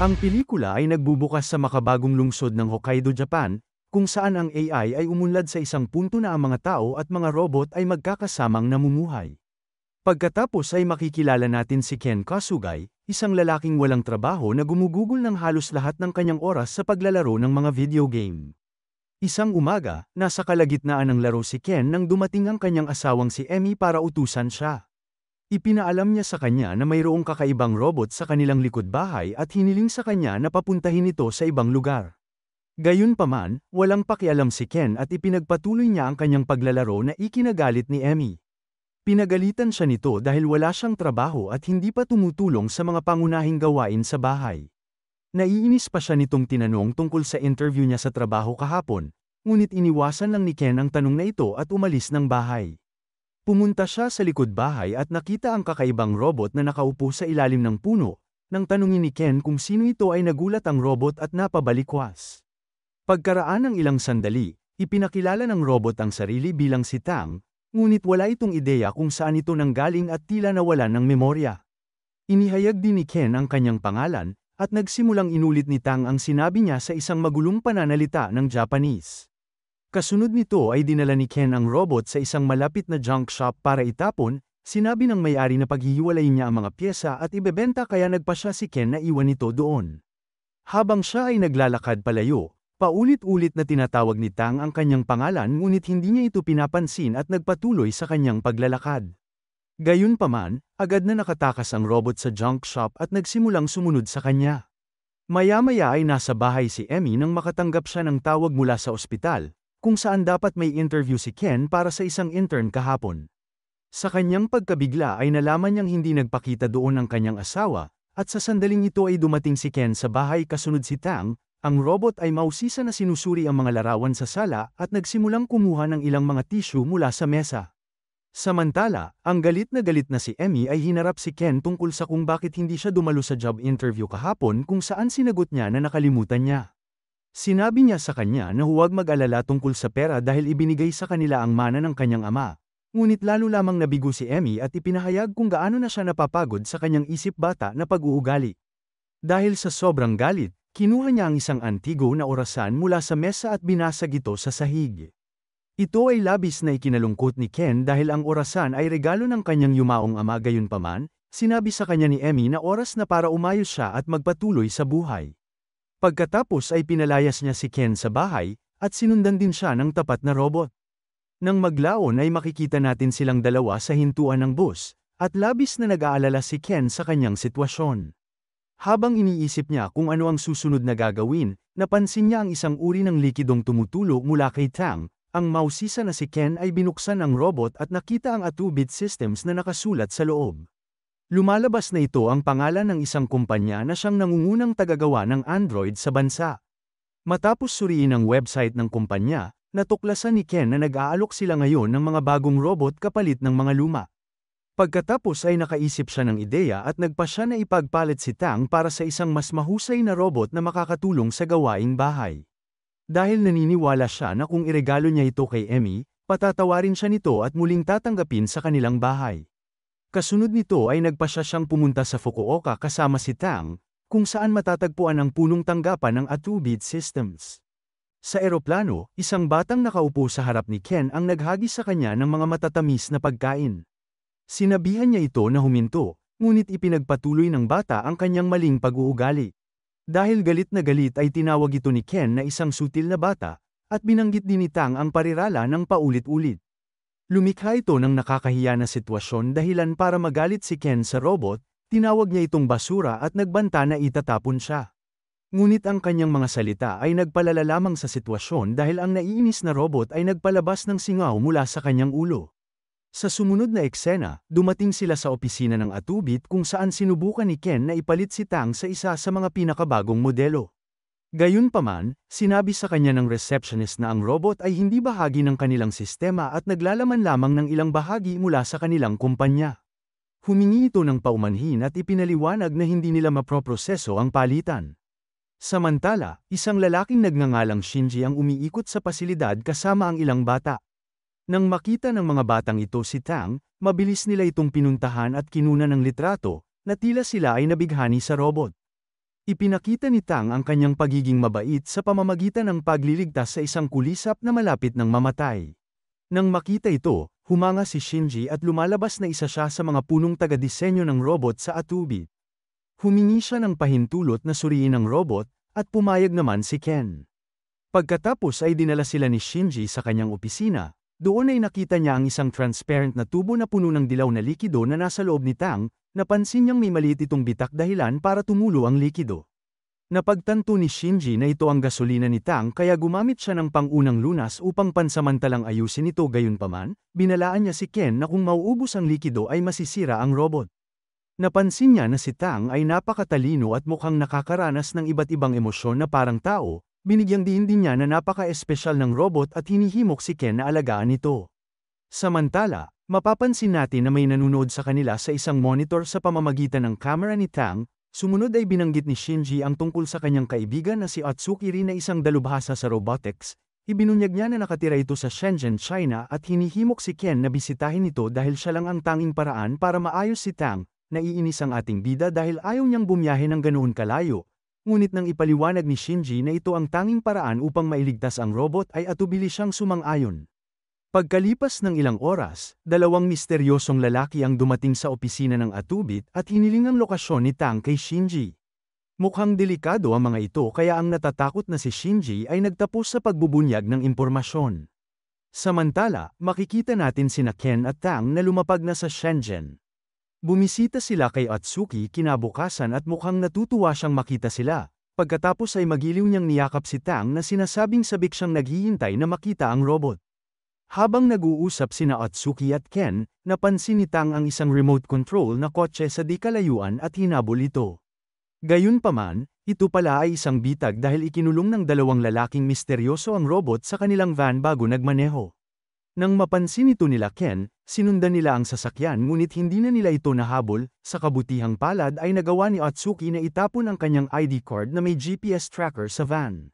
Ang pelikula ay nagbubukas sa makabagong lungsod ng Hokkaido, Japan, kung saan ang AI ay umunlad sa isang punto na ang mga tao at mga robot ay magkakasamang namumuhay. Pagkatapos ay makikilala natin si Ken Kasugay, isang lalaking walang trabaho na gumugugol ng halos lahat ng kanyang oras sa paglalaro ng mga video game. Isang umaga, nasa kalagitnaan ng laro si Ken nang dumating ang kanyang asawang si Emmy para utusan siya. Ipinaalam niya sa kanya na mayroong kakaibang robot sa kanilang likod bahay at hiniling sa kanya na papuntahin ito sa ibang lugar. Gayunpaman, walang pakialam si Ken at ipinagpatuloy niya ang kanyang paglalaro na ikinagalit ni Emmy. Pinagalitan siya nito dahil wala siyang trabaho at hindi pa tumutulong sa mga pangunahing gawain sa bahay. Naiinis pa siya nitong tinanong tungkol sa interview niya sa trabaho kahapon, ngunit iniwasan lang ni Ken ang tanong na ito at umalis ng bahay. Pumunta siya sa likod bahay at nakita ang kakaibang robot na nakaupo sa ilalim ng puno. Nang tanungin ni Ken kung sino ito ay nagulat ang robot at napabalikwas. Pagkaraan ng ilang sandali, ipinakilala ng robot ang sarili bilang si Tang, ngunit wala itong ideya kung saan ito nanggaling at tila nawalan ng memorya. Inihayag din ni Ken ang kanyang pangalan, at nagsimulang inulit ni Tang ang sinabi niya sa isang magulong pananalita ng Japanese. Kasunod nito ay dinala ni Ken ang robot sa isang malapit na junk shop para itapon. Sinabi ng may-ari na paghihiwalayin niya ang mga pyesa at ibebenta kaya nagpa siya si Ken na iwan ito doon. Habang siya ay naglalakad palayo, paulit-ulit na tinatawag ni Tang ang kanyang pangalan ngunit hindi niya ito pinapansin at nagpatuloy sa kanyang paglalakad. Gayunpaman, agad na nakatakas ang robot sa junk shop at nagsimulang sumunod sa kanya. Maya-maya ay nasa bahay si Emmy nang makatanggap siya ng tawag mula sa ospital, kung saan dapat may interview si Ken para sa isang intern kahapon. Sa kanyang pagkabigla ay nalaman niyang hindi nagpakita doon ang kanyang asawa, at sa sandaling ito ay dumating si Ken sa bahay kasunod si Tang. Ang robot ay mausisa na sinusuri ang mga larawan sa sala at nagsimulang kumuha ng ilang mga tissue mula sa mesa. Samantala, ang galit na si Emmy ay hinarap si Ken tungkol sa kung bakit hindi siya dumalo sa job interview kahapon kung saan sinagot niya na nakalimutan niya. Sinabi niya sa kanya na huwag mag-alala tungkol sa pera dahil ibinigay sa kanila ang mana ng kanyang ama. Ngunit lalo lamang nabigo si Emmy at ipinahayag kung gaano na siya napapagod sa kanyang isip bata na pag-uugali. Dahil sa sobrang galit, kinuha niya ang isang antigo na orasan mula sa mesa at binasag ito sa sahig. Ito ay labis na ikinalungkot ni Ken dahil ang orasan ay regalo ng kanyang yumaong ama. Gayunpaman, sinabi sa kanya ni Emmy na oras na para umayos siya at magpatuloy sa buhay. Pagkatapos ay pinalayas niya si Ken sa bahay, at sinundan din siya ng tapat na robot. Nang maglaon ay makikita natin silang dalawa sa hintuan ng bus, at labis na nag-aalala si Ken sa kanyang sitwasyon. Habang iniisip niya kung ano ang susunod na gagawin, napansin niya ang isang uri ng likidong tumutulo mula kay Tang. Ang mausisa na si Ken ay binuksan ang robot at nakita ang 2-bit systems na nakasulat sa loob. Lumalabas na ito ang pangalan ng isang kumpanya na siyang nangungunang tagagawa ng Android sa bansa. Matapos suriin ang website ng kumpanya, natuklasan ni Ken na nag-aalok sila ngayon ng mga bagong robot kapalit ng mga luma. Pagkatapos ay nakaisip siya ng ideya at nagpa siya na ipagpalit si Tang para sa isang mas mahusay na robot na makakatulong sa gawaing bahay. Dahil naniniwala siya na kung iregalo niya ito kay Emmy, patatawarin siya nito at muling tatanggapin sa kanilang bahay. Kasunod nito ay nagpa siyang pumunta sa Fukuoka kasama si Tang, kung saan matatagpuan ang punong tanggapan ng 2-bit systems. Sa eroplano, isang batang nakaupo sa harap ni Ken ang naghagis sa kanya ng mga matatamis na pagkain. Sinabihan niya ito na huminto, ngunit ipinagpatuloy ng bata ang kanyang maling pag-uugali. Dahil galit na galit ay tinawag ito ni Ken na isang sutil na bata, at binanggit din ni Tang ang parirala ng paulit-ulit. Lumikha ito ng nakakahiya na sitwasyon dahilan para magalit si Ken sa robot, tinawag niya itong basura at nagbanta na itatapon siya. Ngunit ang kanyang mga salita ay nagpalala lamang sa sitwasyon dahil ang naiinis na robot ay nagpalabas ng singaw mula sa kanyang ulo. Sa sumunod na eksena, dumating sila sa opisina ng 2-bit kung saan sinubukan ni Ken na ipalit si Tang sa isa sa mga pinakabagong modelo. Gayunpaman, sinabi sa kanya ng receptionist na ang robot ay hindi bahagi ng kanilang sistema at naglalaman lamang ng ilang bahagi mula sa kanilang kumpanya. Humingi ito ng paumanhin at ipinaliwanag na hindi nila maproproseso ang palitan. Samantala, isang lalaking nagngangalang Shinji ang umiikot sa pasilidad kasama ang ilang bata. Nang makita ng mga batang ito si Tang, mabilis nila itong pinuntahan at kinuna ng litrato, na tila sila ay nabighani sa robot. Ipinakita ni Tang ang kanyang pagiging mabait sa pamamagitan ng pagliligtas sa isang kulisap na malapit ng mamatay. Nang makita ito, humanga si Shinji at lumalabas na isa siya sa mga punong taga-disenyo ng robot sa Atubit. Humingi siya ng pahintulot na suriin ang robot, at pumayag naman si Ken. Pagkatapos ay dinala sila ni Shinji sa kanyang opisina, doon ay nakita niya ang isang transparent na tubo na puno ng dilaw na likido na nasa loob ni Tang. Napansin niyang may maliit itong bitak dahilan para tumulo ang likido. Napagtanto ni Shinji na ito ang gasolina ni Tang kaya gumamit siya ng pangunang lunas upang pansamantalang ayusin ito gayunpaman, binalaan niya si Ken na kung mauubos ang likido ay masisira ang robot. Napansin niya na si Tang ay napakatalino at mukhang nakakaranas ng iba't ibang emosyon na parang tao, binigyang diin din niya na napaka-espesyal ng robot at hinihimok si Ken na alagaan ito. Samantala, mapapansin natin na may nanonood sa kanila sa isang monitor sa pamamagitan ng camera ni Tang. Sumunod ay binanggit ni Shinji ang tungkol sa kanyang kaibigan na si Atsuki rin na isang dalubhasa sa robotics. Ibinunyag niya na nakatira ito sa Shenzhen, China at hinihimok si Ken na bisitahin ito dahil siya lang ang tanging paraan para maayos si Tang. Naiinis ang ating bida dahil ayaw niyang bumiyahe ng ganoon kalayo. Ngunit nang ipaliwanag ni Shinji na ito ang tanging paraan upang mailigtas ang robot ay atubili siyang sumang-ayon. Pagkalipas ng ilang oras, dalawang misteryosong lalaki ang dumating sa opisina ng Atubit at hiniling ang lokasyon ni Tang kay Shinji. Mukhang delikado ang mga ito kaya ang natatakot na si Shinji ay nagtapos sa pagbubunyag ng impormasyon. Samantala, makikita natin sina Ken at Tang na lumapag na sa Shenzhen. Bumisita sila kay Atsuki kinabukasan at mukhang natutuwa siyang makita sila. Pagkatapos ay magiliw niyang niyakap si Tang na sinasabing sabik siyang naghihintay na makita ang robot. Habang nag-uusap sina Atsuki at Ken, napansin ni Tang ang isang remote control na kotse sa di kalayuan at hinabol ito. Gayunpaman, ito pala ay isang bitag dahil ikinulong ng dalawang lalaking misteryoso ang robot sa kanilang van bago nagmaneho. Nang mapansin ito nila Ken, sinundan nila ang sasakyan ngunit hindi na nila ito nahabol. Sa kabutihang palad ay nagawa ni Atsuki na itapon ang kanyang ID card na may GPS tracker sa van.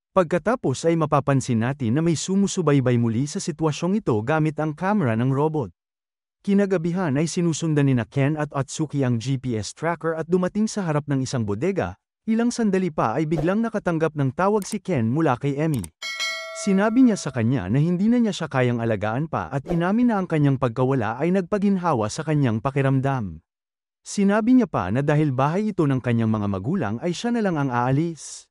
Pagkatapos ay mapapansin natin na may sumusubaybay muli sa sitwasyong ito gamit ang camera ng robot. Kinagabihan ay sinusundan ni Ken at Atsuki ang GPS tracker at dumating sa harap ng isang bodega. Ilang sandali pa ay biglang nakatanggap ng tawag si Ken mula kay Emmy. Sinabi niya sa kanya na hindi na niya siya kayang alagaan pa at inamin na ang kanyang pagkawala ay nagpaginhawa sa kanyang pakiramdam. Sinabi niya pa na dahil bahay ito ng kanyang mga magulang ay siya na lang ang aalis.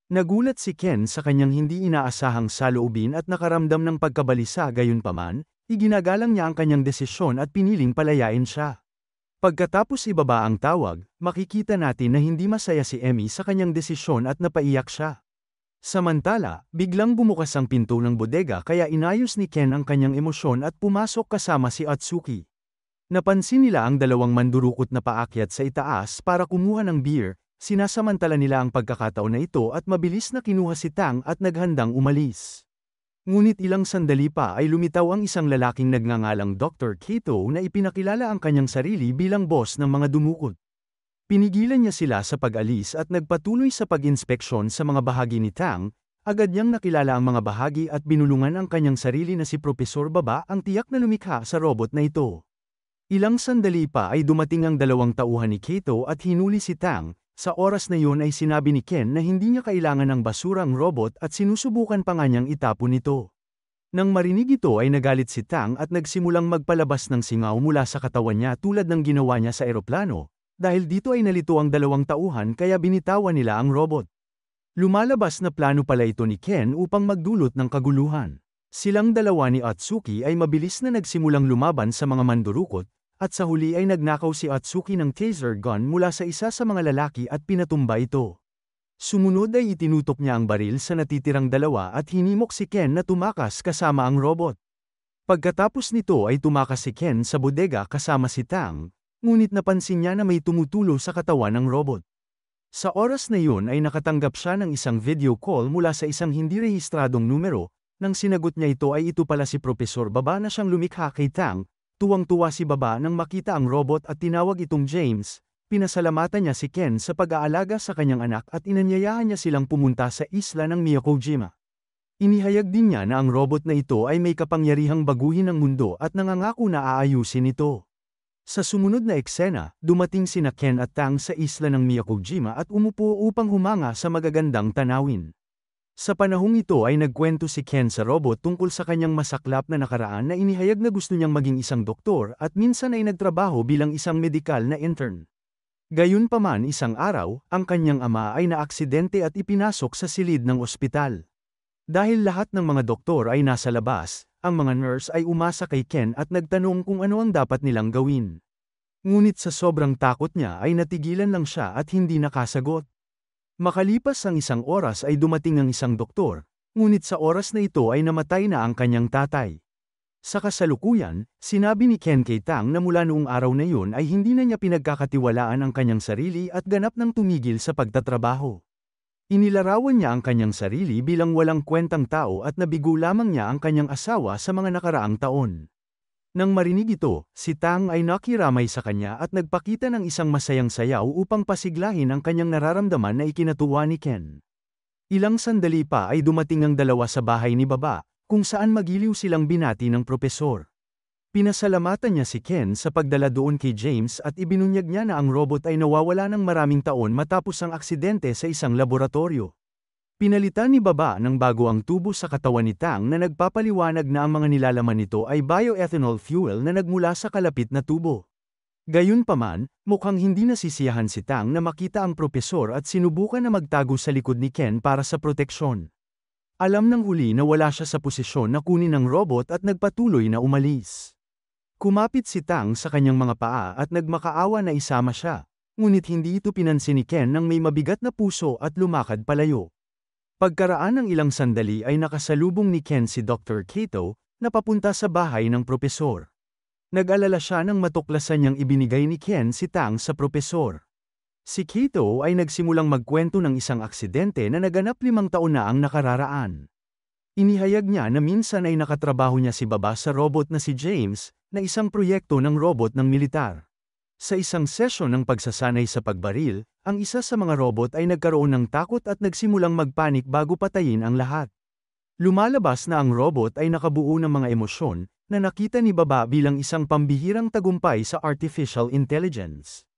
Nagulat si Ken sa kanyang hindi inaasahang saloobin at nakaramdam ng pagkabalisa gayunpaman, iginagalang niya ang kanyang desisyon at piniling palayain siya. Pagkatapos ibaba ang tawag, makikita natin na hindi masaya si Emmy sa kanyang desisyon at napaiyak siya. Samantala, biglang bumukas ang pinto ng bodega kaya inayos ni Ken ang kanyang emosyon at pumasok kasama si Atsuki. Napansin nila ang dalawang mandurukot na paakyat sa itaas para kumuha ng beer. Sinasamantala nila ang pagkakataon na ito at mabilis na kinuha si Tang at naghandang umalis. Ngunit ilang sandali pa ay lumitaw ang isang lalaking nagngangalang Dr. Kato na ipinakilala ang kanyang sarili bilang boss ng mga dumukot. Pinigilan niya sila sa pag-alis at nagpatuloy sa pag-inspeksyon sa mga bahagi ni Tang. Agad niyang nakilala ang mga bahagi at binulungan ang kanyang sarili na si Propesor Baba ang tiyak na lumikha sa robot na ito. Ilang sandali pa ay dumating ang dalawang tauhan ni Kato at hinuli si Tang. Sa oras na yun ay sinabi ni Ken na hindi niya kailangan ng basura ang robot at sinusubukan pa nga niyang itapon ito. Nang marinig ito ay nagalit si Tang at nagsimulang magpalabas ng singaw mula sa katawan niya tulad ng ginawa niya sa eroplano. Dahil dito ay nalito ang dalawang tauhan kaya binitawan nila ang robot. Lumalabas na plano pala ito ni Ken upang magdulot ng kaguluhan. Silang dalawa ni Atsuki ay mabilis na nagsimulang lumaban sa mga mandurukot. At sa huli ay nagnakaw si Atsuki ng taser gun mula sa isa sa mga lalaki at pinatumba ito. Sumunod ay itinutok niya ang baril sa natitirang dalawa at hinimok si Ken na tumakas kasama ang robot. Pagkatapos nito ay tumakas si Ken sa bodega kasama si Tang, ngunit napansin niya na may tumutulo sa katawan ng robot. Sa oras na yun ay nakatanggap siya ng isang video call mula sa isang hindi rehistradong numero. Nang sinagot niya ito pala si Propesor Baba na siyang lumikha kay Tang. Tuwang-tuwa si Baba nang makita ang robot at tinawag itong James. Pinasalamatan niya si Ken sa pag-aalaga sa kanyang anak at inanyayahan niya silang pumunta sa isla ng Miyakojima. Inihayag din niya na ang robot na ito ay may kapangyarihang baguhin ang mundo at nangangako na aayusin ito. Sa sumunod na eksena, dumating sina Ken at Tang sa isla ng Miyakojima at umupo upang humanga sa magagandang tanawin. Sa panahong ito ay nagkwento si Ken sa robot tungkol sa kanyang masaklap na nakaraan na inihayag na gusto niyang maging isang doktor at minsan ay nagtrabaho bilang isang medikal na intern. Gayunpaman isang araw, ang kanyang ama ay naaksidente at ipinasok sa silid ng ospital. Dahil lahat ng mga doktor ay nasa labas, ang mga nurse ay umasa kay Ken at nagtanong kung ano ang dapat nilang gawin. Ngunit sa sobrang takot niya ay natigilan lang siya at hindi nakasagot. Makalipas ang isang oras ay dumating ang isang doktor, ngunit sa oras na ito ay namatay na ang kanyang tatay. Sa kasalukuyan, sinabi ni Ken kay Tang na mula noong araw na yun ay hindi na niya pinagkakatiwalaan ang kanyang sarili at ganap ng tumigil sa pagtatrabaho. Inilarawan niya ang kanyang sarili bilang walang kwentang tao at nabigo lamang niya ang kanyang asawa sa mga nakaraang taon. Nang marinig ito, si Tang ay nakiramay sa kanya at nagpakita ng isang masayang sayaw upang pasiglahin ang kanyang nararamdaman na ikinatuwa ni Ken. Ilang sandali pa ay dumating ang dalawa sa bahay ni Baba, kung saan magiliw silang binati ng propesor. Pinasalamatan niya si Ken sa pagdala doon kay James at ibinunyag niya na ang robot ay nawawala ng maraming taon matapos ang aksidente sa isang laboratorio. Pinalitan ni Baba ng bago ang tubo sa katawan ni Tang na nagpapaliwanag na ang mga nilalaman nito ay bioethanol fuel na nagmula sa kalapit na tubo. Gayunpaman, mukhang hindi nasisiyahan si Tang na makita ang propesor at sinubukan na magtago sa likod ni Ken para sa proteksyon. Alam ng huli na wala siya sa posisyon na kunin ng robot at nagpatuloy na umalis. Kumapit si Tang sa kanyang mga paa at nagmakaawa na isama siya, ngunit hindi ito pinansin ni Ken nang may mabigat na puso at lumakad palayo. Pagkaraan ng ilang sandali ay nakasalubong ni Ken si Dr. Kato, na papunta sa bahay ng propesor. Nag-alala siya nang matuklasan niyang ibinigay ni Ken si Tang sa propesor. Si Kato ay nagsimulang magkwento ng isang aksidente na naganap 5 taon na ang nakararaan. Inihayag niya na minsan ay nakatrabaho niya si Baba sa robot na si James, na isang proyekto ng robot ng militar. Sa isang sesyon ng pagsasanay sa pagbaril, ang isa sa mga robot ay nagkaroon ng takot at nagsimulang magpanik bago patayin ang lahat. Lumalabas na ang robot ay nakabuo ng mga emosyon, na nakita ni Baba bilang isang pambihirang tagumpay sa artificial intelligence.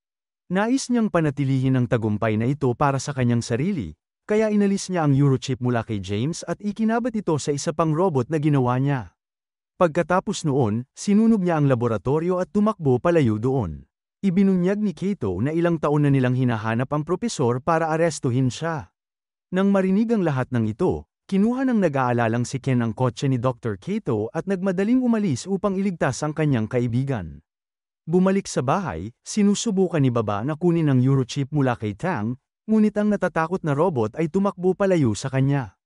Nais niyang panatilihin ang tagumpay na ito para sa kanyang sarili, kaya inalis niya ang Eurochip mula kay James at ikinabat ito sa isa pang robot na ginawa niya. Pagkatapos noon, sinunog niya ang laboratorio at tumakbo palayo doon. Ibinunyag ni Kato na ilang taon na nilang hinahanap ang propesor para arestuhin siya. Nang marinig ang lahat ng ito, kinuha ng nag-aalalang si Ken ang kotse ni Dr. Kato at nagmadaling umalis upang iligtas ang kanyang kaibigan. Bumalik sa bahay, sinusubukan ni Baba na kunin ang Eurochip mula kay Tang, ngunit ang natatakot na robot ay tumakbo palayo sa kanya.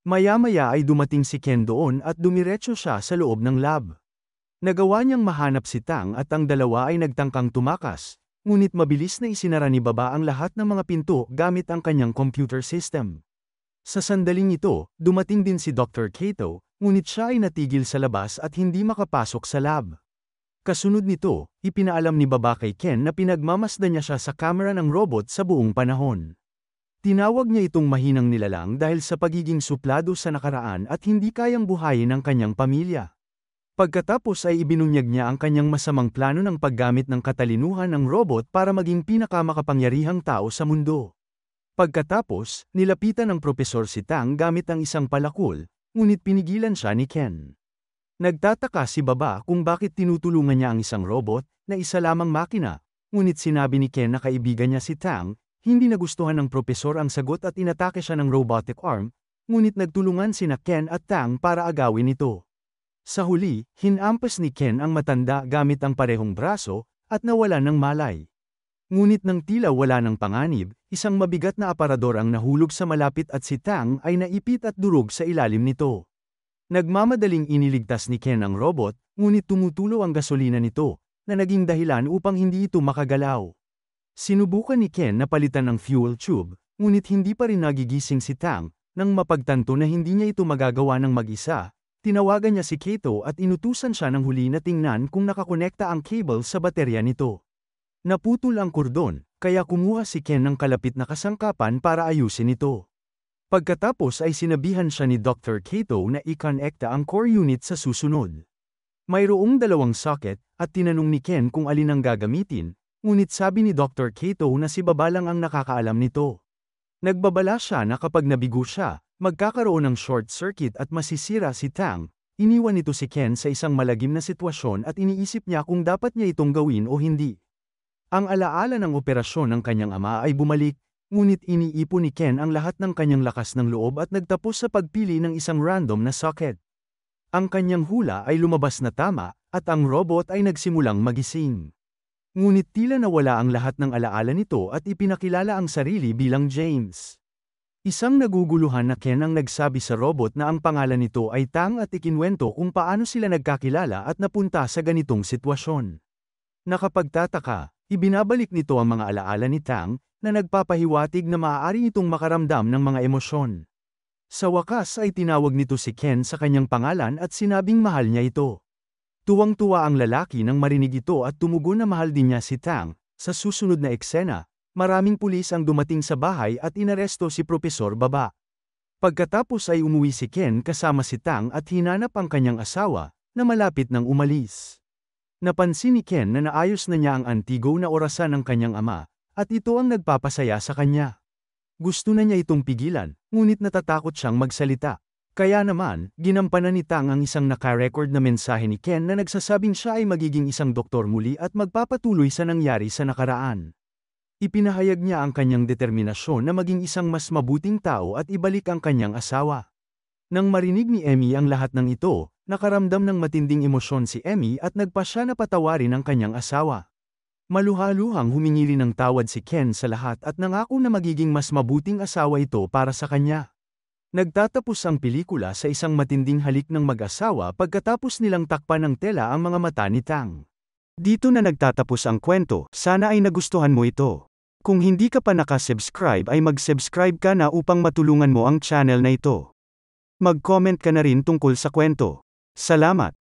Maya-maya ay dumating si Ken doon at dumiretso siya sa loob ng lab. Nagawa niyang mahanap si Tang at ang dalawa ay nagtangkang tumakas, ngunit mabilis na isinara ni Baba ang lahat ng mga pinto gamit ang kanyang computer system. Sa sandaling ito, dumating din si Dr. Kato, ngunit siya ay natigil sa labas at hindi makapasok sa lab. Kasunod nito, ipinaalam ni Baba kay Ken na pinagmamasdan niya siya sa kamera ng robot sa buong panahon. Tinawag niya itong mahinang nilalang dahil sa pagiging suplado sa nakaraan at hindi kayang buhayin ang kanyang pamilya. Pagkatapos ay ibinunyag niya ang kanyang masamang plano ng paggamit ng katalinuhan ng robot para maging pinakamakapangyarihang tao sa mundo. Pagkatapos, nilapitan ng propesor si Tang gamit ang isang palakol, ngunit pinigilan siya ni Ken. Nagtataka si Baba kung bakit tinutulungan niya ang isang robot, na isa lamang makina, ngunit sinabi ni Ken na kaibigan niya si Tang, hindi nagustuhan ng propesor ang sagot at inatake siya ng robotic arm, ngunit nagtulungan sina Ken at Tang para agawin ito. Sa huli, hinampas ni Ken ang matanda gamit ang parehong braso, at nawala ng malay. Ngunit nang tila wala ng panganib, isang mabigat na aparador ang nahulog sa malapit at si Tang ay naipit at durog sa ilalim nito. Nagmamadaling iniligtas ni Ken ang robot, ngunit tumutulo ang gasolina nito, na naging dahilan upang hindi ito makagalaw. Sinubukan ni Ken na palitan ang fuel tube, ngunit hindi pa rin nagigising si Tang, nang mapagtanto na hindi niya ito magagawa ng mag-isa. Tinawagan niya si Kato at inutusan siya ng huli na tingnan kung nakakonekta ang cable sa baterya nito. Naputol ang kordon, kaya kumuha si Ken ng kalapit na kasangkapan para ayusin ito. Pagkatapos ay sinabihan siya ni Dr. Kato na i-connecta ang core unit sa susunod. Mayroong dalawang socket, at tinanong ni Ken kung alin ang gagamitin, ngunit sabi ni Dr. Kato na si Baba lang ang nakakaalam nito. Nagbabala siya na kapag nabigo siya, magkakaroon ng short circuit at masisira si Tang. Iniwan nito si Ken sa isang malagim na sitwasyon at iniisip niya kung dapat niya itong gawin o hindi. Ang alaala ng operasyon ng kanyang ama ay bumalik, ngunit iniipon ni Ken ang lahat ng kanyang lakas ng loob at nagtapos sa pagpili ng isang random na socket. Ang kanyang hula ay lumabas na tama, at ang robot ay nagsimulang magising. Ngunit tila nawala ang lahat ng alaala nito at ipinakilala ang sarili bilang James. Isang naguguluhan na Ken ang nagsabi sa robot na ang pangalan nito ay Tang at ikinwento kung paano sila nagkakilala at napunta sa ganitong sitwasyon. Nakapagtataka, ibinabalik nito ang mga alaala ni Tang, na nagpapahiwatig na maaari itong makaramdam ng mga emosyon. Sa wakas ay tinawag nito si Ken sa kanyang pangalan at sinabing mahal niya ito. Tuwang-tuwa ang lalaki nang marinig ito at tumugon na mahal din niya si Tang. Sa susunod na eksena, maraming pulis ang dumating sa bahay at inaresto si Propesor Baba. Pagkatapos ay umuwi si Ken kasama si Tang at hinanap ang kanyang asawa, na malapit nang umalis. Napansin ni Ken na naayos na niya ang antigo na orasan ng kanyang ama, at ito ang nagpapasaya sa kanya. Gusto na niya itong pigilan, ngunit natatakot siyang magsalita. Kaya naman, ginampanan ni Tang ang isang naka-record na mensahe ni Ken na nagsasabing siya ay magiging isang doktor muli at magpapatuloy sa nangyari sa nakaraan. Ipinahayag niya ang kanyang determinasyon na maging isang mas mabuting tao at ibalik ang kanyang asawa. Nang marinig ni Emmy ang lahat ng ito, nakaramdam ng matinding emosyon si Emmy at nagpa siya na patawarin ang kanyang asawa. Maluhaluhang humingi rin ng tawad si Ken sa lahat at nangako na magiging mas mabuting asawa ito para sa kanya. Nagtatapos ang pelikula sa isang matinding halik ng mag-asawa pagkatapos nilang takpan ng tela ang mga mata ni Tang. Dito na nagtatapos ang kwento, sana ay nagustuhan mo ito. Kung hindi ka pa nakasubscribe ay mag-subscribe ka na upang matulungan mo ang channel na ito. Mag-comment ka na rin tungkol sa kwento. Salamat!